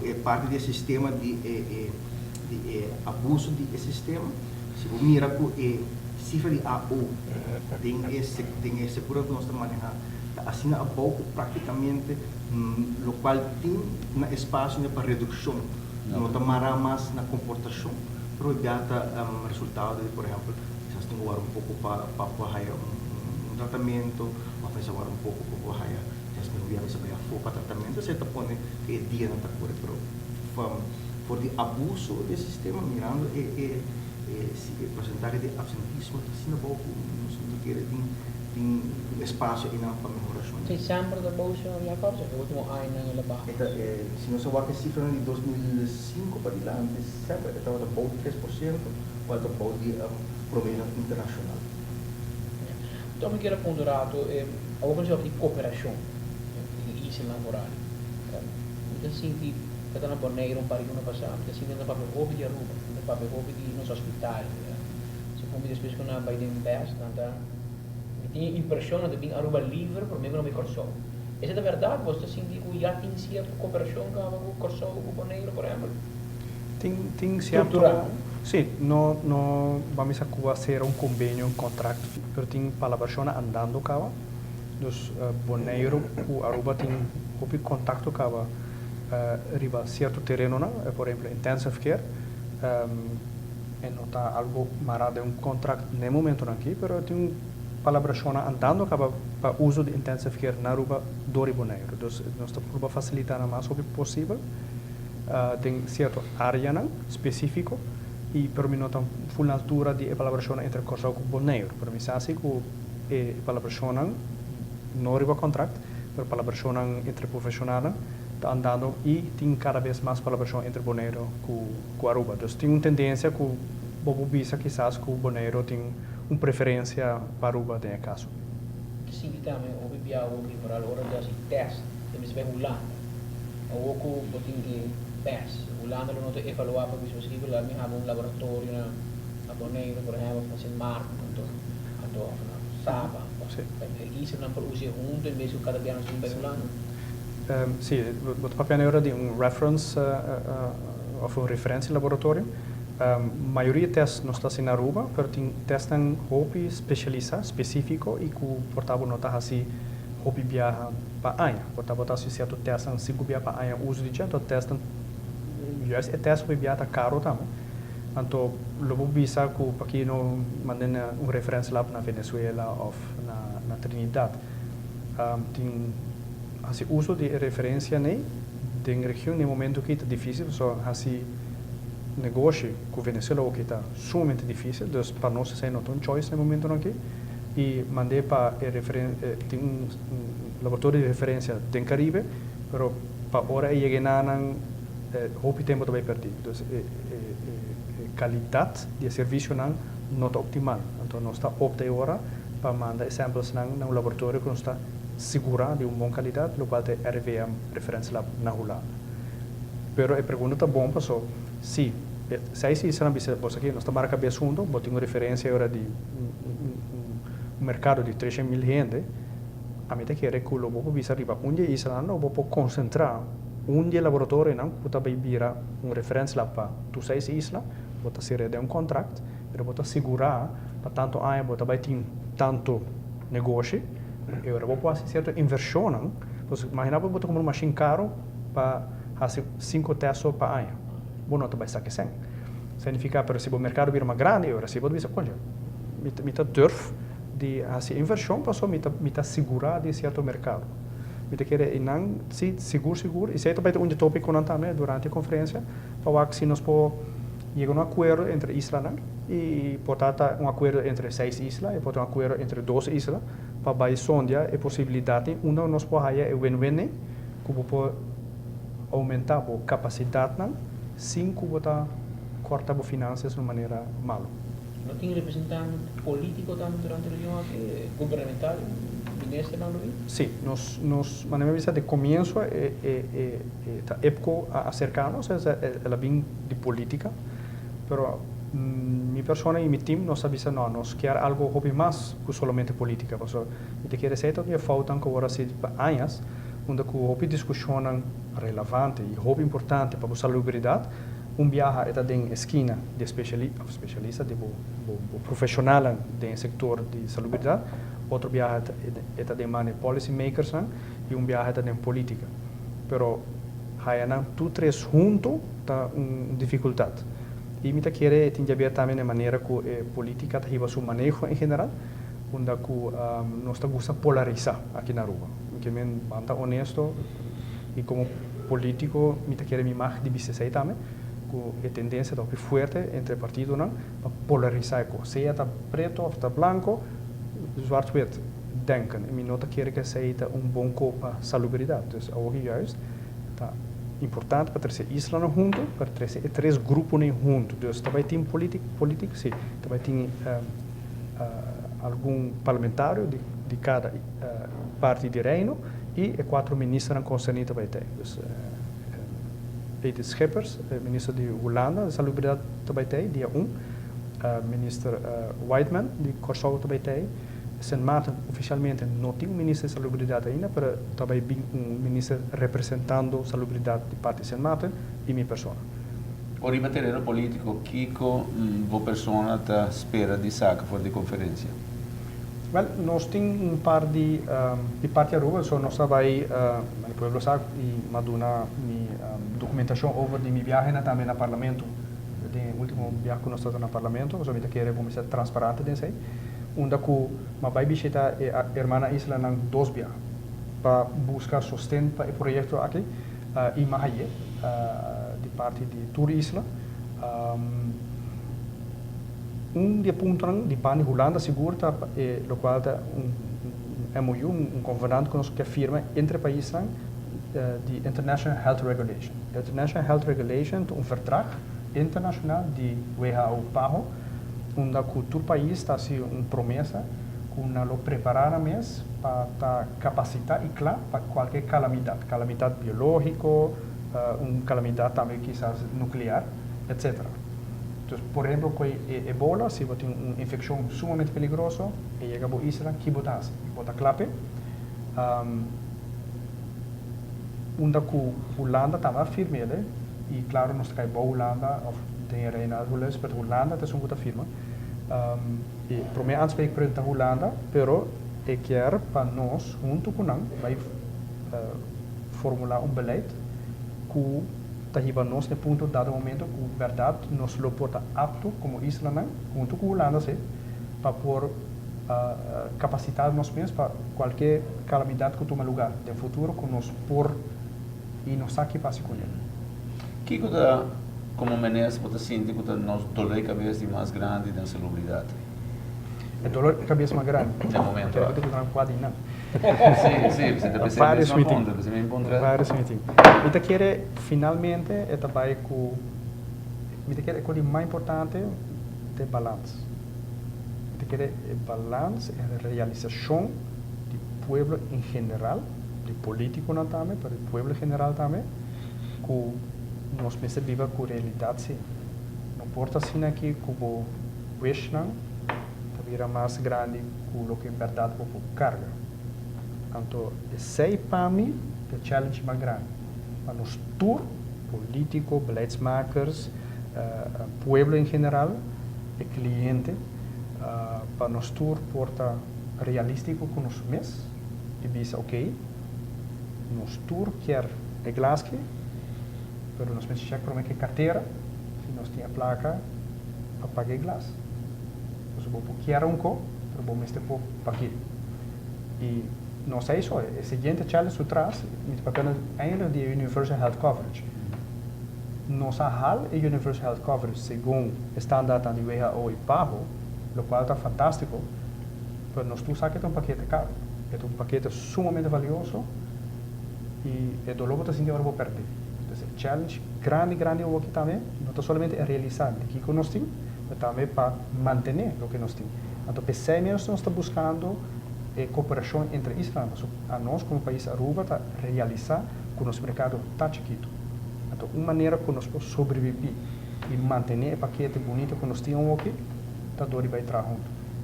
é parte do sistema de abuso do sistema. Se você mira a cifra de AU, tem esse por que nós estamos manejando. Assim, a pouco, praticamente, o qual tem espaço para redução. Não tomará mais na comportação, mas já está resultado de, por exemplo, se tem agora pouco para tratamento, ou faz agora pouco para se tem que saber a foco tratamento, você está pondo que é dia não está cura, por de abuso do sistema, mirando a porcentagem de absentismo, assim, pouco, não quer tem espaço para melhoração. Tem sempre da bolsa e agora, o último ano na barra. Se nós olharmos a cifra de 2005 para diante, sempre estava da bolsa 3%, ou da bolsa de província internacional. Então, eu quero ponderar, alguns jogos de cooperação, de isso laboral. Então, assim, que está na Boneiro, um país no passado, assim, não para ver hobby de Aruba, não para ver hobby de nos hospitais. Se como depois que na Biden Best, tinha impressão de vir Aruba livre, por mim não me corso. Essa é a verdade, você sente que já tem certa cooperação com o corso, com o Boneiro, por exemplo? Tem certo. Sim, não vamos a fazer convênio, contrato, mas tem palavras andando cá. Dos Boneiro, o Aruba tem contato cá. Riba certo terreno, por exemplo, intensive care. Não está algo marado contrato no momento aqui, mas tem palavras andando para uso de intensive care na Aruba do Boneiro. Então, nós estamos facilitando o mais possível. Tem certa área específica e para mim não tem full altura de elaboração entre Corso e Boneiro. Para mim, assim que a elaboração não arriba contrato, mas a elaboração entre profissionais está andando e tem cada vez mais elaboração entre Boneiro e Aruba. Então, tem uma tendência que o Bobo Bisa, quizás, que o Boneiro tem uma preferência para Aruba, tem caso. Sim, também, o BBA, o para a hora de fazer teste, temos que ver Holanda. O que tem que teste. Holanda não tem evaluar para ver se lá me have um laboratório na Boneiro, por exemplo, fazer marco, então Saba. Isso não pode usar junto, em vez de cada dia nós temos que ver Holanda. Sim, o papel é de reference, ou referência laboratório. Maioria testes não está na Aruba, mas tem testes hobby especializado, específico, e que o portável não está assim, hobby viaja para a portável está associado a testes 5 viaja para a uso de gente, testes, é teste hobby viaja caro também. Então, logo visa que aqui não mandem uma referência lá na Venezuela ou na Trinidad. Tem assim, uso de referência nem de região no momento que é difícil, só assim negócio com Venezuela que está sumamente difícil, então para nós sem não tem choice no momento aqui e mandei para tem um laboratório de referência do Caribe, mas para agora é não houve tempo também perdido, então qualidade de serviço não está optimal, então nós está optando agora para mandar exemplos no laboratório que está segura de uma boa qualidade, o qual é RVM referência lá na Holanda. Pero a pergunta está bom, pessoal. Sim, se isso não bisa você aqui, nós estamos marcando bem junto, botem uma referência agora de um mercado de 300.000 gente, a mim quer que o lobo bisa arriba onde isso não vou concentrar onde laboratório não, bota vai virar uma referência lá para tu seis isla, bota ser de um contrato, pero bota segurar para tanto ano, bota vai ter tanto negócio, e agora vou fazer certa inversão, não? Pues imagina bota como uma machine caro para fazer 5 testes para ano. Bom, não vai estar que sem. Significa, pero se o mercado vir mais grande, agora se você dizer, olha, me durf de fazer inversão, para só me segurar de certo mercado. Me querer não se seguro, e se também um tópico não também durante a conferência, para que se nós podemos chegar a um acordo entre islas e portanto um acordo entre 6 islas e portanto um acordo entre 12 islas, para vai sonhar a possibilidade, uma nós podemos fazer win-win, que pode aumentar a capacidade, sem que botar cortar as finanças de maneira mal. Não tem representante político tanto durante a reunião aqui, governamental, ministro não lo vi? Sim, nós manejamos de começo a época acercarnos, ela vem de política, pero minha pessoa e meu time nós sabemos não, nós queremos algo mais que somente política, porque eu quero dizer que faltam agora se anos onde que houve discussão relevante e houve importante para a salubridade, viaja é da esquina de especialista, de profissional do setor de salubridade, outro viaja é da mane policy makers e viaja é da política. Pero há tu três juntos tá dificuldade. E me querer entender também de maneira que a política tem seu manejo em geral, onde que nós gosta polarizar aqui na rua. Que me manda honesto e como político me querer me mais de BCC também, com a tendência de forte entre partidos para polarizar a seja tá preto ou tá branco, zwart-wit denken. E me nota que seja bom para salubridade. Dus ook juist tá importante para trazer Islândia junto, para trazer três grupos junto. Dus também tem político, sim. Também tem algum parlamentário de cada parte de reino e 4 ministros concernidos também tem. Dus, Peter Schippers, ministro de Holanda, de Salubridade também tem, dia 1. Minister Whiteman, de Kosovo também tem. Sint Maarten oficialmente não tem ministro de salubridade ainda, mas também tem ministro representando salubridade de parte de Sint Maarten e minha pessoa. O ribattere politico, Kiko, vo persona ta spera di saca for di conferência? Well, nós temos par de parte Aruba, so nós vai no pueblo sabe e maduna documentação over de minha viagem também no parlamento, de último viagem que nós estamos no parlamento, so me querer vamos ser transparente desse aí. Onde que vai visitar a irmã Isla em 2 viagens para buscar sustento para o projeto aqui em Mahaye, de parte de Tour Isla. De ponto de Bani Holanda seguro o qual é MOU, convenante que nós que firma entre países de International Health Regulation. International Health Regulation é verdrag internacional de WHO PAHO, onde o país está assim promessa que não preparar mesmo para capacitar e claro para qualquer calamidade biológica, calamidade também quizás nuclear, etc. Então, por exemplo, com a Ebola, se você tem uma infecção sumamente perigosa, e chega a Isla, que bota clape, onde a Holanda estava firme, e claro, nós temos a Holanda, tem a Reina Azulês, mas a Holanda é uma firma. E para mim, aanspreekpunt da Holanda, pero eu quero para nós, junto com nós, vai formular beleid que está nós no ponto dado momento que verdade nós lo porta apto como Islândia, junto com a Holanda, para por capacitar nós mesmos para qualquer calamidade que tome lugar no futuro, que nós por e nós aqui passe com ele. Que coisa como menes pode sentir que nós dor de cabeça mais grande da salubridade? É dor de cabeça mais grande. No momento. Eu estou não pode não. Sim, você está pensando você me encontra. Vários meetings. Eu quero finalmente é também com o mais importante é balanço. Eu quero balanço é a realização do povo em geral, do político também, para o povo em geral também, que nós percebemos que a realidade sim. Não importa assim aqui que o Western vira mais grande que o que em verdade o carga. Então, esse para mim é o challenge mais grande. Para nós todos, políticos, beleidsmakers, povo em geral, e cliente, para nós todos porta realístico com nós mesmos e diz, ok, nós todos quer é Glasgow, mas nós precisamos para que carteira, se nós temos a placa, para pagar Glasgow. Nós vamos querer co, mas vamos ter para pagar. E não sei só, o seguinte challenge atrás, met papel eigenlijk de Universal Health Coverage. Nossa hal é Universal Health Coverage segundo o standard da WHO e PAHO, o qual está fantástico, mas nós tu sabe que é paquete caro, é paquete sumamente valioso e é do logo que assim que agora vou perder. Então, é challenge grande o que também, não somente é realizar o que nós temos, mas também para manter o que nós temos. Então, pensei mesmo nós estamos buscando cooperação entre Islândia, a nós como país Aruba, para realizar que o nosso mercado está chiquito. Então, uma maneira que nós podemos sobreviver e manter o paquete bonito que nós temos aqui, está dor e vai entrar junto.